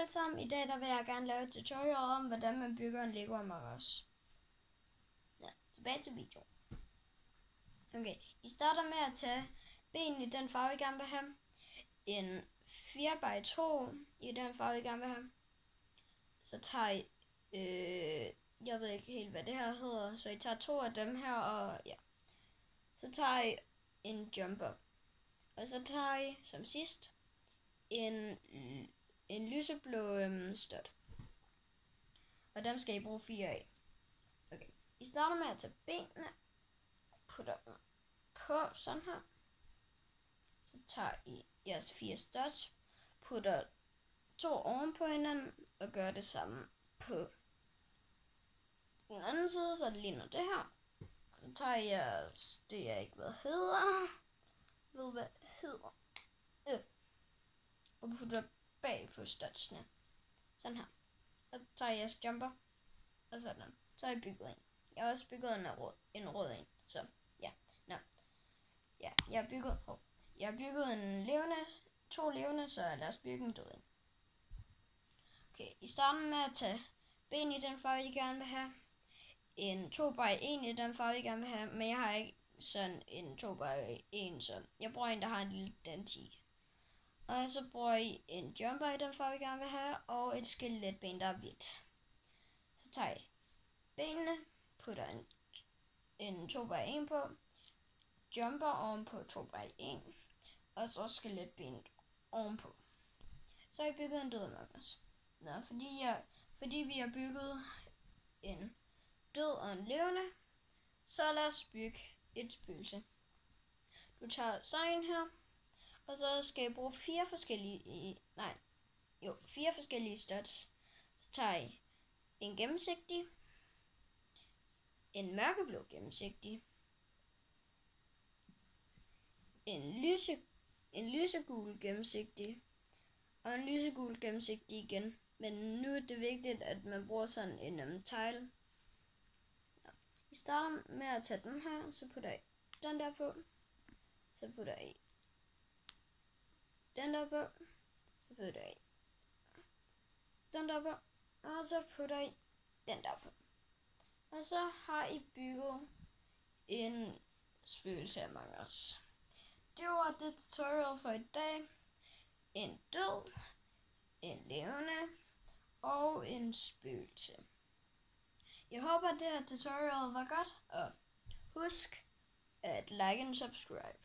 alle sammen. I dag der vil jeg gerne lave et tutorial om, hvordan man bygger en Lego Among Us. Ja, tilbage til videoen. Okay, I starter med at tage benene i den farve, I gerne vil have. En 4x2 i den farve, I gerne vil have. Så tager I, jeg ved ikke helt, hvad det her hedder, så I tager 2 af dem her, og ja. Så tager I en jumper. Og så tager I som sidst en lyseblå stud. Og dem skal I bruge 4 af. Okay. I starter med at tage benene, putter dem på sådan her. Så tager I jeres 4 studs, putter 2 oven på hinanden og gør det samme på den anden side, så det ligner det her. Så tager I jeres, det jeg ikke ved hvad hedder, og putter bag på studsene. Sådan her. Og så tager I jeres jumper, og sådan. Så har I bygget en. Jeg har også bygget en rød en. Så ja, ja, jeg har bygget en levende, 2 levende, så lad os bygge en død en. Okay, I starter med at tage ben i den farve, I gerne vil have. En 2x1 i den farve, I gerne vil have, men jeg har ikke sådan en 2x1, så jeg bruger en, der har en lille dent i. Og så bruger I en jumper i den farve, I gerne vil have, og et skeletben, der er hvidt. Så tager I benene, putter en 2x1 på, jumper ovenpå 2x1, og så skeletbenet ovenpå. Så har I bygget en død Among Us. Nå, fordi vi har bygget en død og en levende, så lad os bygge et spøgelse. Du tager sådan en her, og så skal I bruge 4 forskellige studs. Så tager I en gennemsigtig, en mørkeblå gennemsigtig, en lysegul gennemsigtig, og en lysegul gennemsigtig igen. Men nu er det vigtigt, at man bruger sådan en tile. I starter med at tage den her, så putter I den der på. Så putter I den der på. Så putter I den der på. Og så putter I den der på. Og så har I bygget en spøgelse Among Us. Det var det tutorial for i dag. En død, en levende og en spøgelse. Jeg håber, at det her tutorial var godt, og husk at like and subscribe.